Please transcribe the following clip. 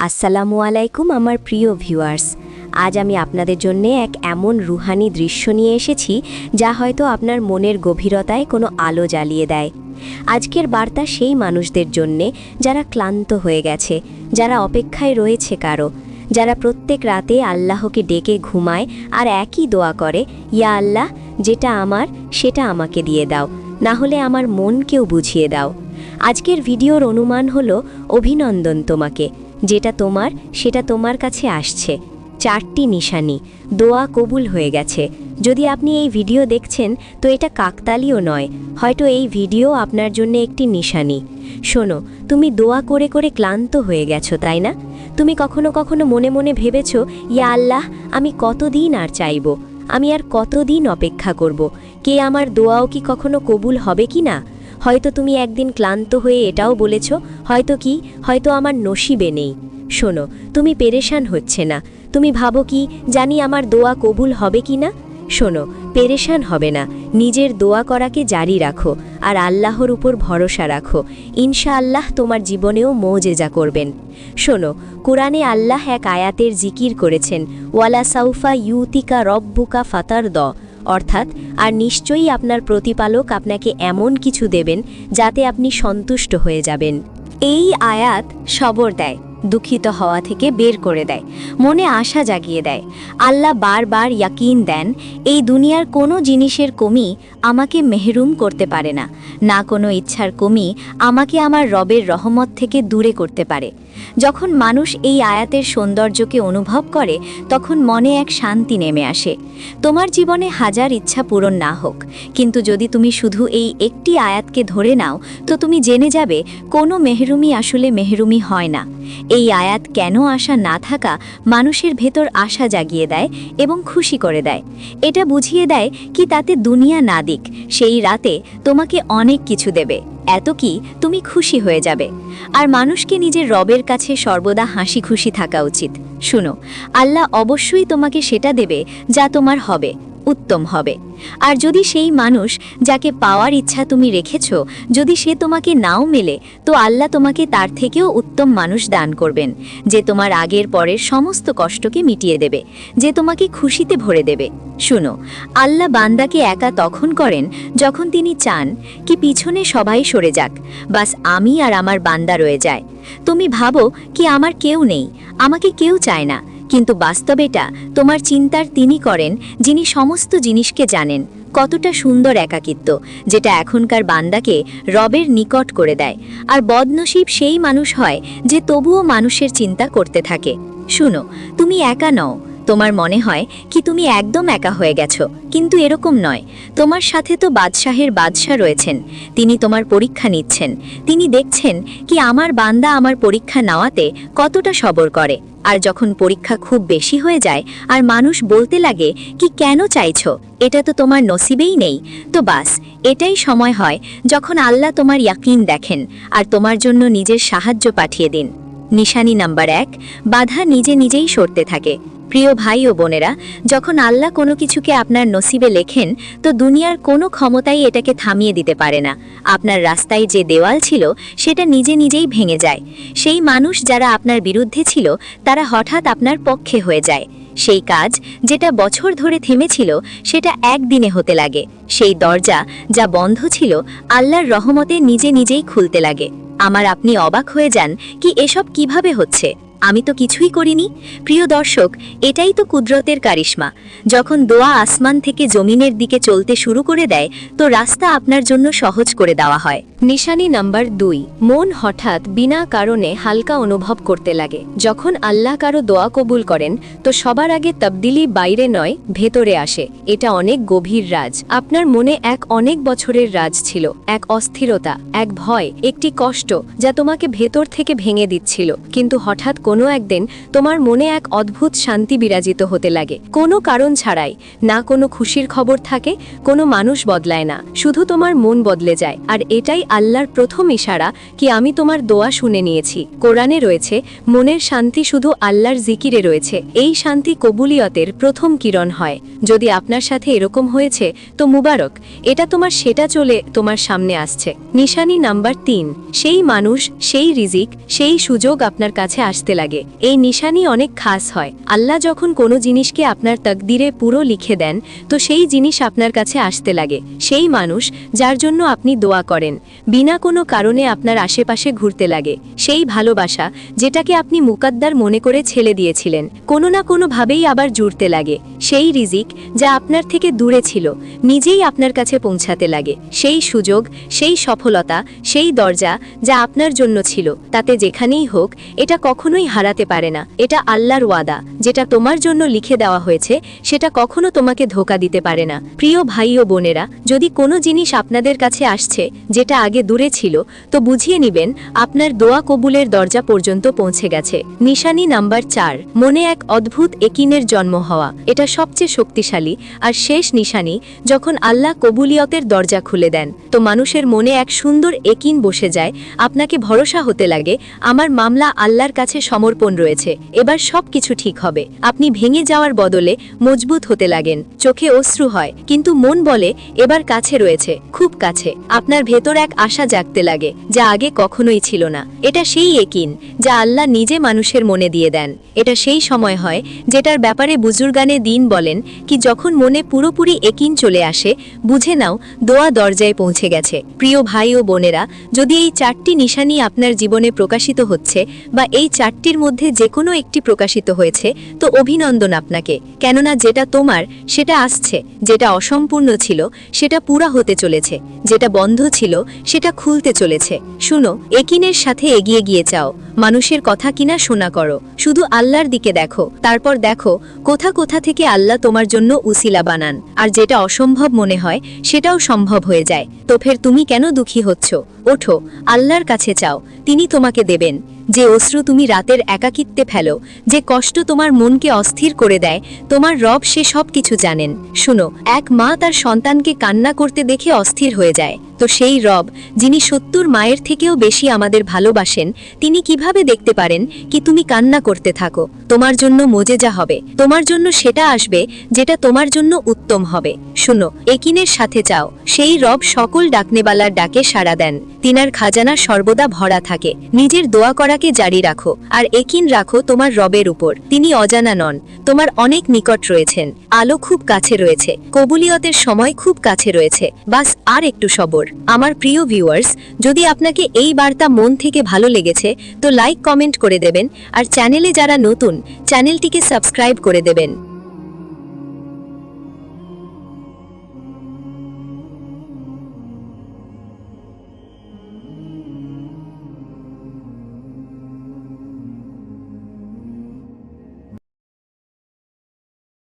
আসসালামু আলাইকুম আমার প্রিয় ভিউয়ার্স। আজ আমি আপনাদের জন্য এক এমন রুহানি দৃশ্য নিয়ে এসেছি যা হয়তো আপনার মনের গভীরতায় কোনো আলো জ্বালিয়ে দেয়। আজকের বার্তা সেই মানুষদের জন্যে যারা ক্লান্ত হয়ে গেছে, যারা অপেক্ষায় রয়েছে কারো, যারা প্রত্যেক রাতে আল্লাহকে ডেকে ঘুমায় আর একই দোয়া করে, ইয়া আল্লাহ, যেটা আমার সেটা আমাকে দিয়ে দাও, না হলে আমার মনকেও বুঝিয়ে দাও। আজকের ভিডিওর অনুমান হলো অভিনন্দন তোমাকে, যেটা তোমার সেটা তোমার কাছে আসছে। 4টি নিশানি, দোয়া কবুল হয়ে গেছে। যদি আপনি এই ভিডিও দেখছেন তো এটা কাকতালীয় নয়, হয়তো এই ভিডিও আপনার জন্য একটি নিশানি। শোনো, তুমি দোয়া করে করে ক্লান্ত হয়ে গেছো, তাই না? তুমি কখনো কখনো মনে মনে ভেবেছো, ইয়া আল্লাহ, আমি কতদিন আর চাইব, আমি আর কতদিন অপেক্ষা করব, কে আমার দোয়াও কি কখনো কবুল হবে কি না? হয়তো তুমি একদিন ক্লান্ত হয়ে এটাও বলেছ, হয়তো আমার নসিবে নেই। শোনো, তুমি পেরেশান হচ্ছে না, তুমি ভাবো কি জানি আমার দোয়া কবুল হবে কি না। শোনো, পেরেশান হবে না, নিজের দোয়া করাকে জারি রাখো আর আল্লাহর উপর ভরসা রাখো। ইনশাআল্লাহ তোমার জীবনেও মওজেজা করবেন। শোনো, কোরআনে আল্লাহ এক আয়াতের জিকির করেছেন, ওয়ালা সাউফা ইউতিকা রব্বুকা ফাতার দ, অর্থাৎ আর নিশ্চয়ই আপনার প্রতিপালক আপনাকে এমন কিছু দেবেন যাতে আপনি সন্তুষ্ট হয়ে যাবেন। এই আয়াত সবর দেয়, দুঃখিত হওয়া থেকে বের করে দেয়, মনে আশা জাগিয়ে দেয়। আল্লাহ বারবার ইয়াকিন দেন, এই দুনিয়ার কোনো জিনিসের কমি আমাকে মেহরুম করতে পারে না, না কোনো ইচ্ছার কমি আমাকে আমার রবের রহমত থেকে দূরে করতে পারে। যখন মানুষ এই আয়াতের সৌন্দর্যকে অনুভব করে তখন মনে এক শান্তি নেমে আসে। তোমার জীবনে হাজার ইচ্ছা পূরণ না হোক, কিন্তু যদি তুমি শুধু এই একটি আয়াতকে ধরে নাও তো তুমি জেনে যাবে কোনো মেহরুমি আসলে মেহরুমি হয় না। এই আয়াত কেন আশা না থাকা মানুষের ভেতর আশা জাগিয়ে দেয় এবং খুশি করে দেয়। এটা বুঝিয়ে দেয় কি তাতে দুনিয়া না দিক, সেই রাতে তোমাকে অনেক কিছু দেবে, এত কি তুমি খুশি হয়ে যাবে। আর মানুষকে নিজের রবের কাছে সর্বদা হাসি খুশি থাকা উচিত। শুনো, আল্লাহ অবশ্যই তোমাকে সেটা দেবে যা তোমার হবে, উত্তম হবে। আর যদি সেই মানুষ যাকে পাওয়ার ইচ্ছা তুমি রেখেছ, যদি সে তোমাকে নাও মেলে, তো আল্লাহ তোমাকে তার থেকেও উত্তম মানুষ দান করবেন, যে তোমার আগের পরের সমস্ত কষ্টকে মিটিয়ে দেবে, যে তোমাকে খুশিতে ভরে দেবে। শুনো, আল্লাহ বান্দাকে একা তখন করেন যখন তিনি চান কি পিছনে সবাই সরে যাক, বাস আমি আর আমার বান্দা রয়ে যায়। তুমি ভাবো কি আমার কেউ নেই, আমাকে কেউ চায় না, কিন্তু বাস্তবেটা তোমার চিন্তার তিনি করেন যিনি সমস্ত জিনিসকে জানেন। কতটা সুন্দর একাকিত্ব, যেটা এখনকার বান্দাকে রবের নিকট করে দেয়। আর বদনসিব সেই মানুষ হয় যে তবুও মানুষের চিন্তা করতে থাকে। শুনো, তুমি একা নও। তোমার মনে হয় কি তুমি একদম একা হয়ে গেছো, কিন্তু এরকম নয়। তোমার সাথে তো বাদশাহের বাদশাহ রয়েছেন, তিনি তোমার পরীক্ষা নিচ্ছেন। তিনি দেখছেন কি আমার বান্দা আমার পরীক্ষা নেওয়াতে কতটা সবর করে। আর যখন পরীক্ষা খুব বেশি হয়ে যায় আর মানুষ বলতে লাগে কি কেন চাইছো, এটা তো তোমার নসিবেই নেই, তো বাস এটাই সময় হয় যখন আল্লাহ তোমার ইয়াকিন দেখেন আর তোমার জন্য নিজের সাহায্য পাঠিয়ে দিন। নিশানি নাম্বার 1, বাধা নিজে নিজেই সরতে থাকে। প্রিয় ভাই ও বোনেরা, যখন আল্লাহ কোনো কিছুকে আপনার নসিবে লেখেন তো দুনিয়ার কোনো ক্ষমতাই এটাকে থামিয়ে দিতে পারে না। আপনার রাস্তায় যে দেওয়াল ছিল সেটা নিজে নিজেই ভেঙে যায়। সেই মানুষ যারা আপনার বিরুদ্ধে ছিল তারা হঠাৎ আপনার পক্ষে হয়ে যায়। সেই কাজ যেটা বছর ধরে থেমেছিল সেটা একদিনে হতে লাগে। সেই দরজা যা বন্ধ ছিল আল্লাহর রহমতে নিজে নিজেই খুলতে লাগে। আমার আপনি অবাক হয়ে যান কি এসব কিভাবে হচ্ছে, আমি তো কিছুই করিনি। প্রিয় দর্শক, এটাই তো কুদরতের কারিশমা। যখন দোয়া আসমান থেকে জমিনের দিকে চলতে শুরু করে দেয় তো রাস্তা আপনার জন্য সহজ করে দেওয়া হয়। নিশানি নাম্বার 2, মন হঠাৎ বিনা কারণে হালকা অনুভব করতে লাগে। যখন আল্লাহ কারো দোয়া কবুল করেন তো সবার আগে তবদিলি বাইরে নয়, ভেতরে আসে। এটা অনেক গভীর রাজ। আপনার মনে এক অনেক বছরের রাজ ছিল, এক অস্থিরতা, এক ভয়, একটি কষ্ট যা তোমাকে ভেতর থেকে ভেঙে দিচ্ছিল। কিন্তু হঠাৎ কোনো একদিন তোমার মনে এক অদ্ভুত শান্তি বিরাজিত হতে লাগে, কোনো কারণ ছাড়াই। না কোনো খুশির খবর থাকে, কোনো মানুষ বদলায় না, শুধু তোমার মন বদলে যায়। আর এটাই আল্লাহর প্রথম ইশারা কি আমি তোমার দোয়া শুনে নিয়েছি। কোরআনে রয়েছে, মনের শান্তি শুধু আল্লাহর জিকিরে রয়েছে। এই শান্তি কবুলিয়তের প্রথম কিরণ হয়। যদি আপনার সাথে এরকম হয়েছে তো মুবারক, এটা সেটা চলে তোমার সামনে আসছে। নিশানি নাম্বার 3, সেই মানুষ, সেই রিজিক, সেই সুযোগ আপনার কাছে আসতে লাগে। লাগে। এই নিশানি অনেক খাস হয়। আল্লাহ যখন কোনো জিনিসকে আপনার তাকদিরে পুরো লিখে দেন, তো সেই জিনিস আপনার কাছে আসতে লাগে। সেই মানুষ যার জন্য আপনি দোয়া করেন বিনা কোনো কারণে আপনার আশেপাশে ঘুরতে লাগে। সেই ভালোবাসা যেটাকে আপনি মুকদ্দার মনে করে ছেড়ে দিয়েছিলেন, কোনো না কোনোভাবেই আবার জুড়তে লাগে। সেই রিজিক যা আপনার থেকে দূরে ছিল নিজেই আপনার কাছে পৌঁছাতে লাগে। সেই সুযোগ, সেই সফলতা, সেই দরজা যা আপনার জন্য ছিল, তাতে যেখানেই হোক এটা কখনোই হারাতে পারে না। এটা আল্লাহর ওয়াদা, যেটা তোমার জন্য লিখে দেওয়া হয়েছে সেটা কখনো তোমাকে ধোঁকা দিতে পারে না। প্রিয় ভাই ও বোনেরা, যদি কোনো জিনিস আপনাদের কাছে আসছে যেটা আগে দূরে ছিল, তো বুঝিয়ে নিবেন আপনার দোয়া কবুলের দরজা পর্যন্ত পৌঁছে গেছে। নিশানি নাম্বার 4, মনে এক অদ্ভুত একিনের জন্ম হওয়া। এটা সবচেয়ে শক্তিশালী আর শেষ নিশানি। যখন আল্লাহ কবুলিয়তের দরজা খুলে দেন, তো মানুষের মনে এক সুন্দর একিন বসে যায়। আপনাকে ভরসা হতে লাগে আমার মামলা আল্লাহর কাছে সমর্পণ রয়েছে, এবার সব কিছু ঠিক হবে। আপনি ভেঙে যাওয়ার বদলে মজবুত হতে লাগেন। চোখে অশ্রু হয়, কিন্তু মন বলে এবার কাছে রয়েছে, খুব কাছে। আপনার ভেতর এক আশা জাগতে লাগে যা আগে কখনোই ছিল না। এটা সেই একিন যা আল্লাহ নিজে মানুষের মনে দিয়ে দেন। এটা সেই সময় হয় যেটার ব্যাপারে বুজুর্গানে দিন বলেন কি, যখন মনে পুরোপুরি একিন চলে আসে, বুঝে নাও দোয়া দরজায় পৌঁছে গেছে। প্রিয় ভাই ও বোনেরা, যদি এই 4টি নিশানি আপনার জীবনে প্রকাশিত হচ্ছে বা এই 4টির মধ্যে যে কোনো একটি প্রকাশিত হয়েছে, তো অভিনন্দন আপনাকে। কেননা যেটা তোমার সেটা আসছে, যেটা অসম্পূর্ণ ছিল সেটা পুরা হতে চলেছে, যেটা বন্ধ ছিল সেটা খুলতে চলেছে। শুনো, একিনের সাথে এগিয়ে গিয়ে চাও। মানুষের কথা কিনা শোনা করো, শুধু আল্লাহর দিকে দেখো। তারপর দেখো কোথা কোথা থেকে আল্লাহ তোমার জন্য উসিলা বানান, আর যেটা অসম্ভব মনে হয় সেটাও সম্ভব হয়ে যায়। তো ফের তুমি কেন দুঃখী হচ্ছ? ওঠো, আল্লাহর কাছে চাও, তিনি তোমাকে দেবেন। যে অশ্রু তুমি রাতের একাকিত্বে ফেলো, যে কষ্ট তোমার মনকে অস্থির করে দেয়, তোমার রব সে সব কিছু জানেন। শুনো, এক মা তার সন্তানকে কান্না করতে দেখে অস্থির হয়ে যায়, তো সেই রব যিনি 70 মায়ের থেকেও বেশি আমাদের ভালোবাসেন, তিনি কিভাবে দেখতে পারেন কি তুমি কান্না করতে থাকো? তোমার জন্য মোজেজা হবে, তোমার জন্য সেটা আসবে যেটা তোমার জন্য উত্তম হবে। শুনো, একিনের সাথে চাও, সেই রব সকল ডাকনেবালার ডাকে সাড়া দেন। তিনার খাজানা সর্বদা ভরা থাকে। নিজের দোয়া করাকে জারি রাখো আর একিন রাখো তোমার রবের উপর। তিনি অজানা নন, তোমার অনেক নিকট রয়েছেন। আলো খুব কাছে রয়েছে, কবুলিয়তের সময় খুব কাছে রয়েছে। বাস আর একটু সবর। আমার প্রিয় ভিউয়ার্স, যদি আপনাকে এই বার্তা মন থেকে ভালো লেগেছে, তো লাইক কমেন্ট করে দেবেন, আর চ্যানেলে যারা নতুন, চ্যানেলটিকে সাবস্ক্রাইব করে দেবেন।